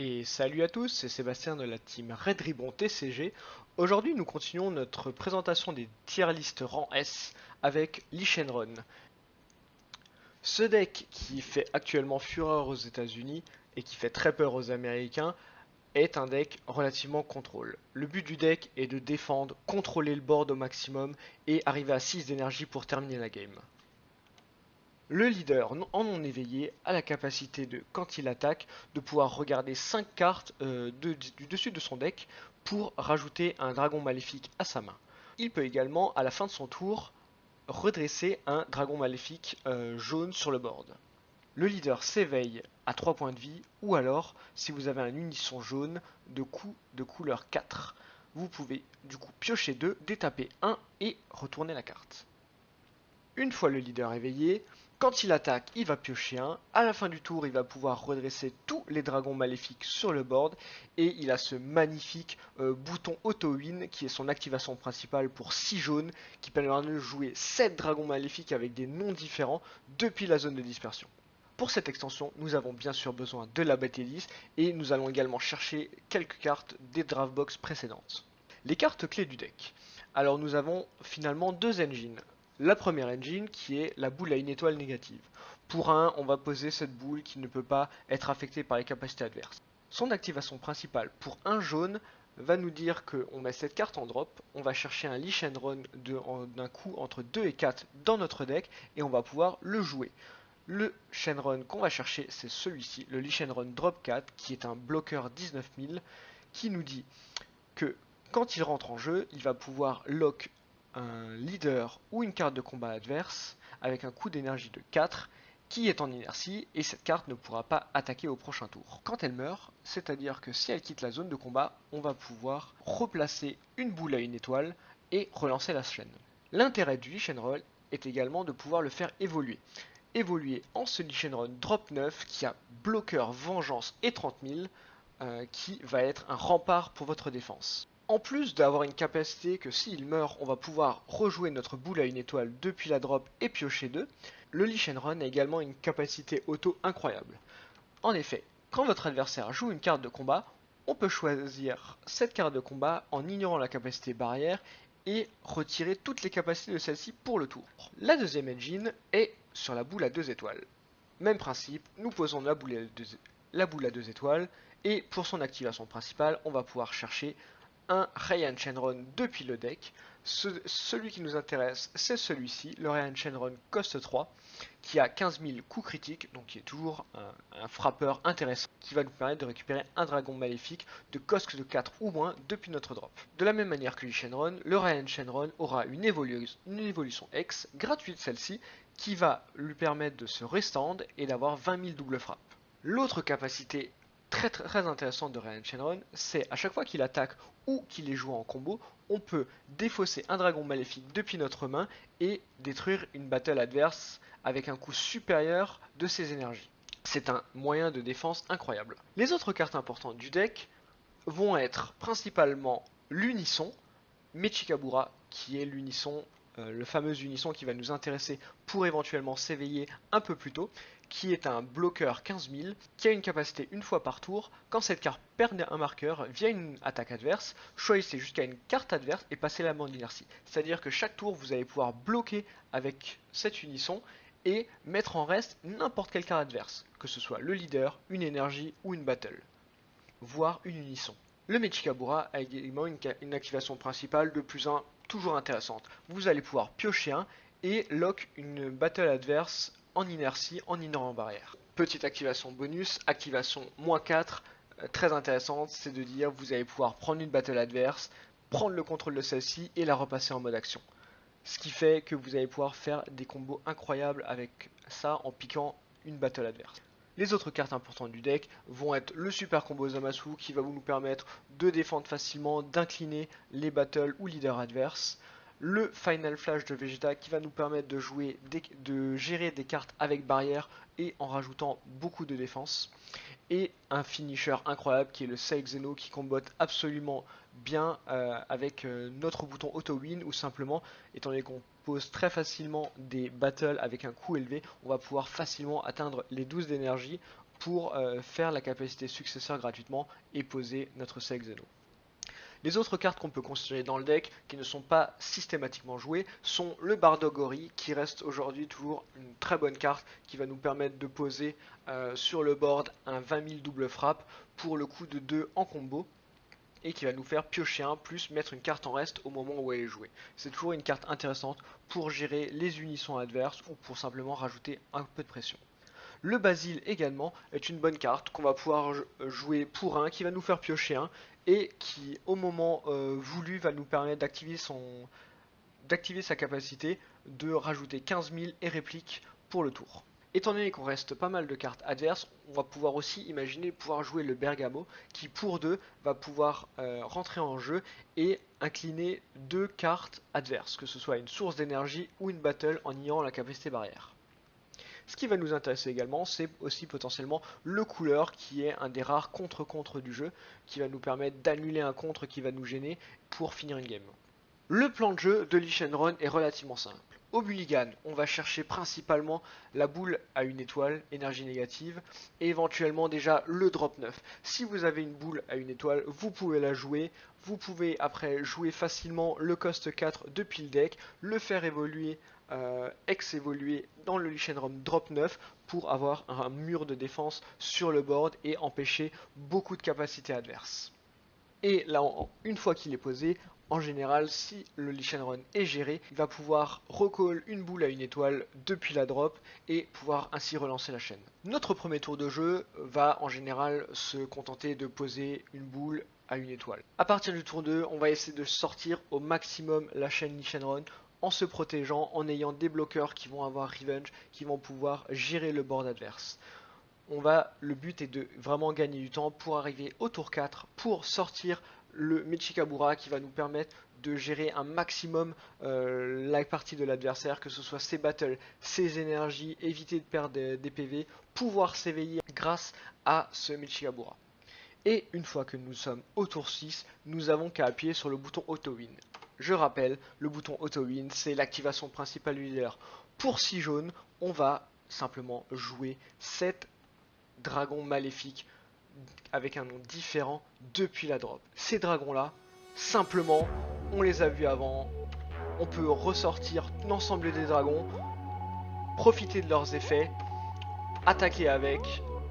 Et salut à tous, c'est Sébastien de la team Red Ribbon TCG. Aujourd'hui, nous continuons notre présentation des tier list rang S avec Lee Shenron. Ce deck qui fait actuellement fureur aux États-Unis et qui fait très peur aux Américains est un deck relativement contrôle. Le but du deck est de défendre, contrôler le board au maximum et arriver à 6 d'énergie pour terminer la game. Le leader en non éveillé a la capacité de, quand il attaque, de pouvoir regarder 5 cartes du dessus de son deck pour rajouter un dragon maléfique à sa main. Il peut également, à la fin de son tour, redresser un dragon maléfique jaune sur le board. Le leader s'éveille à 3 points de vie, ou alors, si vous avez un unisson jaune de coup de couleur 4, vous pouvez du coup piocher 2, détaper 1 et retourner la carte. Une fois le leader éveillé, quand il attaque, il va piocher un. À la fin du tour, il va pouvoir redresser tous les dragons maléfiques sur le board. Et il a ce magnifique bouton auto-win qui est son activation principale pour 6 jaunes, qui permettra de jouer 7 dragons maléfiques avec des noms différents depuis la zone de dispersion. Pour cette extension, nous avons bien sûr besoin de la battle list et nous allons également chercher quelques cartes des draft box précédentes. Les cartes clés du deck. Alors nous avons finalement deux engines. La première engine qui est la boule à une étoile négative. Pour un, on va poser cette boule qui ne peut pas être affectée par les capacités adverses. Son activation principale pour un jaune va nous dire qu'on met cette carte en drop, on va chercher un Lee Shenron d'un coup entre 2 et 4 dans notre deck et on va pouvoir le jouer. Le Shenron qu'on va chercher, c'est celui-ci, le Lee Shenron Drop 4, qui est un bloqueur 19000, qui nous dit que quand il rentre en jeu, il va pouvoir lock un leader ou une carte de combat adverse avec un coût d'énergie de 4 qui est en inertie et cette carte ne pourra pas attaquer au prochain tour. Quand elle meurt, c'est-à-dire que si elle quitte la zone de combat, on va pouvoir replacer une boule à une étoile et relancer la chaîne. L'intérêt du Lee Shenron est également de pouvoir le faire évoluer en ce Lee Shenron Drop 9 qui a bloqueur, vengeance et 30 000 qui va être un rempart pour votre défense. En plus d'avoir une capacité que s'il meurt, on va pouvoir rejouer notre boule à une étoile depuis la drop et piocher 2, le Lee Shenron a également une capacité auto incroyable. En effet, quand votre adversaire joue une carte de combat, on peut choisir cette carte de combat en ignorant la capacité barrière et retirer toutes les capacités de celle-ci pour le tour. La deuxième engine est sur la boule à 2 étoiles. Même principe, nous posons la boule à 2 étoiles et pour son activation principale, on va pouvoir chercher un Ryan Shenron depuis le deck. Celui qui nous intéresse, c'est celui-ci, le Ryan Shenron Cost 3, qui a 15 000 coups critiques, donc qui est toujours un frappeur intéressant, qui va nous permettre de récupérer un dragon maléfique de cost de 4 ou moins depuis notre drop. De la même manière que le Shenron, le Ryan Shenron aura une évolution X, gratuite celle-ci, qui va lui permettre de se restand et d'avoir 20 000 double frappe. L'autre capacité très intéressante de Ryan Shenron, c'est à chaque fois qu'il attaque ou qu'il est joué en combo, on peut défausser un dragon maléfique depuis notre main et détruire une battle adverse avec un coût supérieur de ses énergies. C'est un moyen de défense incroyable. Les autres cartes importantes du deck vont être principalement l'unisson, Mechikabura, qui est l'unisson, le fameux unisson qui va nous intéresser pour éventuellement s'éveiller un peu plus tôt, qui est un bloqueur 15 000, qui a une capacité une fois par tour. Quand cette carte perd un marqueur via une attaque adverse, choisissez jusqu'à une carte adverse et passez la main d'inertie. C'est-à-dire que chaque tour, vous allez pouvoir bloquer avec cet unisson et mettre en reste n'importe quelle carte adverse, que ce soit le leader, une énergie ou une battle, voire une unisson. Le Mechikabura a également une activation principale de +1 toujours intéressante. Vous allez pouvoir piocher un et lock une battle adverse en inertie en ignorant barrière. Petite activation bonus, activation -4, très intéressante, c'est de dire vous allez pouvoir prendre une battle adverse, prendre le contrôle de celle-ci et la repasser en mode action. Ce qui fait que vous allez pouvoir faire des combos incroyables avec ça en piquant une battle adverse. Les autres cartes importantes du deck vont être le super combo Zamasu qui va nous permettre de défendre facilement, d'incliner les battles ou leaders adverses. Le Final Flash de Vegeta qui va nous permettre de gérer des cartes avec barrière et en rajoutant beaucoup de défense. Et un finisher incroyable qui est le Sai Xeno qui combotte absolument bien avec notre bouton auto win ou simplement étant donné qu'on pose très facilement des battles avec un coût élevé, on va pouvoir facilement atteindre les 12 d'énergie pour faire la capacité successeur gratuitement et poser notre Select Xeno. Les autres cartes qu'on peut considérer dans le deck, qui ne sont pas systématiquement jouées, sont le Bardogori, qui reste aujourd'hui toujours une très bonne carte, qui va nous permettre de poser sur le board un 20 000 double frappe pour le coup de 2 en combo, et qui va nous faire piocher un plus mettre une carte en reste au moment où elle est jouée. C'est toujours une carte intéressante pour gérer les unissons adverses ou pour simplement rajouter un peu de pression. Le Basile également est une bonne carte qu'on va pouvoir jouer pour un, qui va nous faire piocher un, et qui au moment voulu va nous permettre d'activer sa capacité de rajouter 15 000 et réplique pour le tour. Étant donné qu'on reste pas mal de cartes adverses, on va pouvoir aussi imaginer pouvoir jouer le Bergamo, qui pour 2 va pouvoir rentrer en jeu et incliner 2 cartes adverses, que ce soit une source d'énergie ou une battle en niant la capacité barrière. Ce qui va nous intéresser également, c'est aussi potentiellement le couleur, qui est un des rares contre-contre du jeu, qui va nous permettre d'annuler un contre qui va nous gêner pour finir une game. Le plan de jeu de Lich Run est relativement simple. Au Mulligan, on va chercher principalement la boule à une étoile, énergie négative, et éventuellement déjà le drop 9. Si vous avez une boule à une étoile, vous pouvez la jouer. Vous pouvez après jouer facilement le cost 4 depuis le deck, le faire évoluer, ex-évoluer dans le Lich Run drop 9 pour avoir un mur de défense sur le board et empêcher beaucoup de capacités adverses. Et là, une fois qu'il est posé, en général, si le Lich Run est géré, il va pouvoir recall une boule à une étoile depuis la drop et pouvoir ainsi relancer la chaîne. Notre premier tour de jeu va en général se contenter de poser une boule à une étoile. À partir du tour 2, on va essayer de sortir au maximum la chaîne Lich Run en se protégeant, en ayant des bloqueurs qui vont avoir Revenge, qui vont pouvoir gérer le board adverse. Le but est de vraiment gagner du temps pour arriver au tour 4 pour sortir le Mechikabura, qui va nous permettre de gérer un maximum la partie de l'adversaire, que ce soit ses battles, ses énergies, éviter de perdre des PV, pouvoir s'éveiller grâce à ce Mechikabura. Et une fois que nous sommes au tour 6, nous avons qu'à appuyer sur le bouton Auto Win. Je rappelle, le bouton Auto Win, c'est l'activation principale du leader. Pour 6 jaunes, on va simplement jouer 7 dragons maléfiques avec un nom différent depuis la drop. Ces dragons là, simplement, on les a vus avant, on peut ressortir l'ensemble des dragons, profiter de leurs effets, attaquer avec,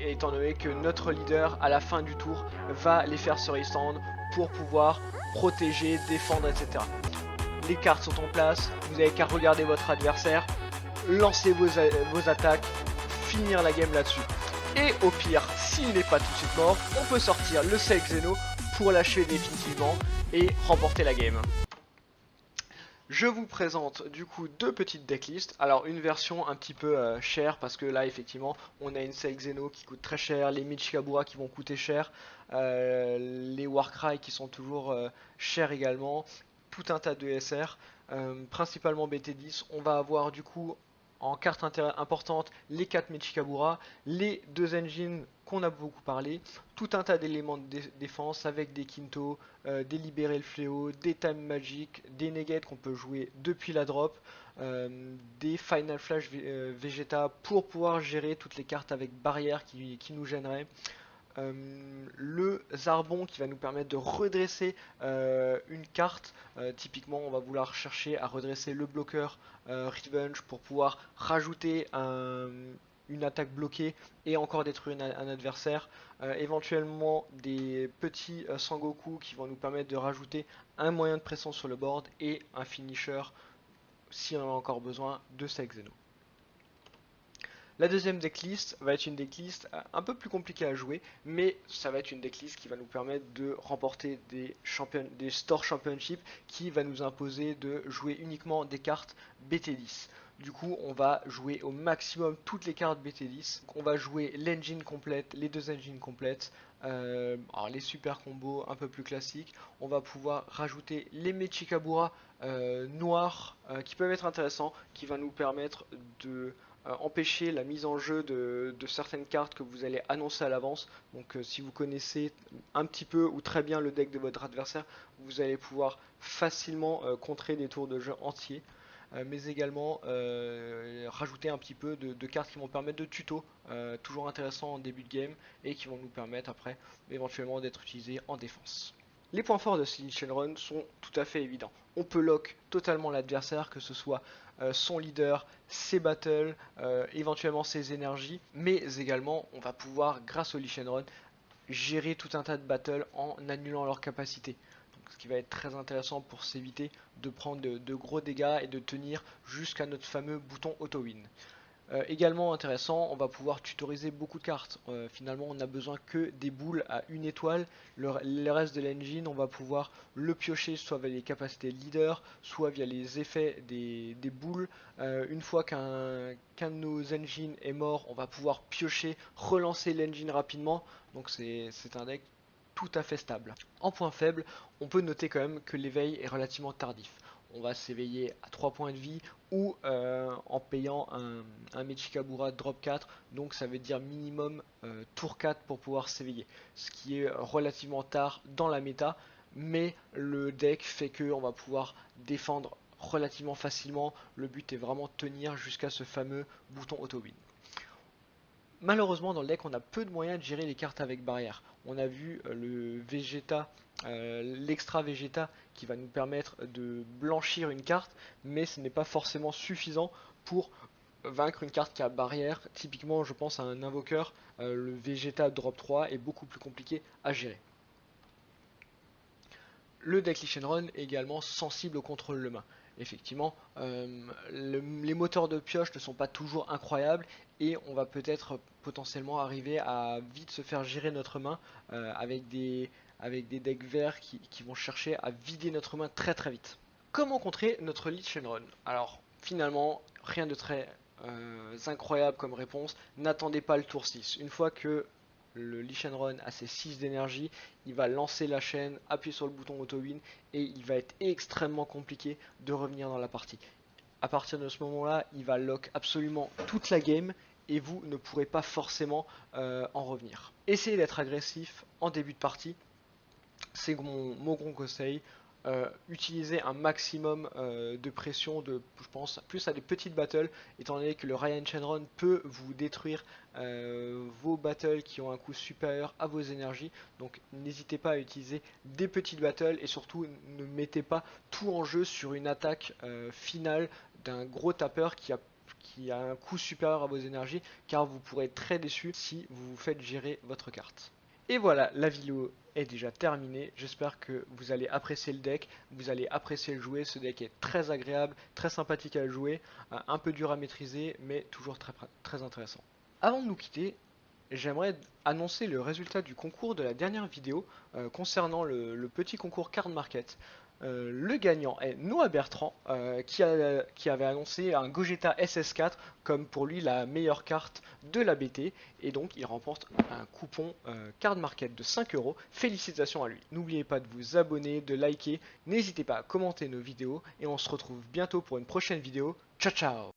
et étant donné que notre leader à la fin du tour va les faire se restand pour pouvoir protéger, défendre, etc. Les cartes sont en place, vous avez qu'à regarder votre adversaire, lancer vos attaques, finir la game là-dessus. Et au pire, s'il n'est pas tout de suite mort, on peut sortir le Select Xeno pour lâcher définitivement et remporter la game. Je vous présente du coup 2 petites decklists. Alors une version un petit peu chère, parce que là effectivement on a une Select Xeno qui coûte très cher, les Mechikabura qui vont coûter cher, les Warcry qui sont toujours chers également, tout un tas de SR, principalement BT10. On va avoir du coup en carte importante les 4 Mechikabura, les 2 engines qu'on a beaucoup parlé, tout un tas d'éléments de défense avec des Kinto, des Libérer le Fléau, des Time Magic, des Negate qu'on peut jouer depuis la drop, des Final Flash Vegeta pour pouvoir gérer toutes les cartes avec barrière qui nous gêneraient. Le Zarbon qui va nous permettre de redresser une carte. Typiquement, on va vouloir chercher à redresser le bloqueur Revenge pour pouvoir rajouter une attaque bloquée et encore détruire un adversaire. Éventuellement, des petits Sangoku qui vont nous permettre de rajouter un moyen de pression sur le board et un finisher si on en a encore besoin de Select Xeno. La deuxième decklist va être une decklist un peu plus compliquée à jouer, mais ça va être une decklist qui va nous permettre de remporter des Store Championships, qui va nous imposer de jouer uniquement des cartes BT10. Du coup, on va jouer au maximum toutes les cartes BT10. On va jouer l'engine complète, les 2 engines complètes, alors les super combos un peu plus classiques. On va pouvoir rajouter les Mechikabura noirs qui peuvent être intéressants, qui va nous permettre de empêcher la mise en jeu de certaines cartes que vous allez annoncer à l'avance. Donc si vous connaissez un petit peu ou très bien le deck de votre adversaire, vous allez pouvoir facilement contrer des tours de jeu entiers. mais également rajouter un petit peu de cartes qui vont permettre de tuto, toujours intéressant en début de game, et qui vont nous permettre après éventuellement d'être utilisés en défense. Les points forts de Lee Shenron sont tout à fait évidents. On peut lock totalement l'adversaire, que ce soit son leader, ses battles, éventuellement ses énergies, mais également on va pouvoir, grâce au Lee Shenron, gérer tout un tas de battles en annulant leurs capacités. Donc, ce qui va être très intéressant pour s'éviter de prendre de gros dégâts et de tenir jusqu'à notre fameux bouton auto-win. Également intéressant, on va pouvoir tutoriser beaucoup de cartes. Finalement, on n'a besoin que des boules à une étoile. Le reste de l'engine, on va pouvoir le piocher soit via les capacités leader, soit via les effets des boules. Une fois qu'un de nos engines est mort, on va pouvoir piocher, relancer l'engine rapidement. Donc c'est un deck tout à fait stable. En point faible, on peut noter quand même que l'éveil est relativement tardif. On va s'éveiller à 3 points de vie ou en payant un Mechikabura drop 4, donc ça veut dire minimum tour 4 pour pouvoir s'éveiller, ce qui est relativement tard dans la méta, mais le deck fait que on va pouvoir défendre relativement facilement. Le but est vraiment de tenir jusqu'à ce fameux bouton auto-win. Malheureusement, dans le deck, on a peu de moyens de gérer les cartes avec barrière. On a vu le Vegeta, l'extra Vegeta qui va nous permettre de blanchir une carte, mais ce n'est pas forcément suffisant pour vaincre une carte qui a barrière. Typiquement, je pense à un invoqueur, le Vegeta drop 3 est beaucoup plus compliqué à gérer. Le deck Lee Shenron est également sensible au contrôle de main. Effectivement, les moteurs de pioche ne sont pas toujours incroyables et on va peut-être potentiellement arriver à vite se faire gérer notre main avec des decks verts qui vont chercher à vider notre main très très vite. Comment contrer notre Lee Shenron? Alors finalement, rien de très incroyable comme réponse. N'attendez pas le tour 6. Une fois que le Lee Shenron a ses 6 d'énergie, il va lancer la chaîne, appuyer sur le bouton auto-win et il va être extrêmement compliqué de revenir dans la partie. À partir de ce moment-là, il va lock absolument toute la game et vous ne pourrez pas forcément en revenir. Essayez d'être agressif en début de partie, c'est mon gros conseil. Utiliser un maximum de pression, je pense plus à des petites battles, étant donné que le Ryan Shenron peut vous détruire vos battles qui ont un coût supérieur à vos énergies. Donc n'hésitez pas à utiliser des petites battles et surtout ne mettez pas tout en jeu sur une attaque finale d'un gros tapeur qui a un coût supérieur à vos énergies, car vous pourrez être très déçu si vous vous faites gérer votre carte. Et voilà, la vidéo est déjà terminée. J'espère que vous allez apprécier le deck, vous allez apprécier le jouer. Ce deck est très agréable, très sympathique à jouer, un peu dur à maîtriser, mais toujours très, très intéressant. Avant de nous quitter, j'aimerais annoncer le résultat du concours de la dernière vidéo concernant le petit concours Card Market. Le gagnant est Noah Bertrand qui avait annoncé un Gogeta SS4 comme pour lui la meilleure carte de la BT et donc il remporte un coupon Card Market de 5 euros. Félicitations à lui. N'oubliez pas de vous abonner, de liker, n'hésitez pas à commenter nos vidéos et on se retrouve bientôt pour une prochaine vidéo. Ciao ciao.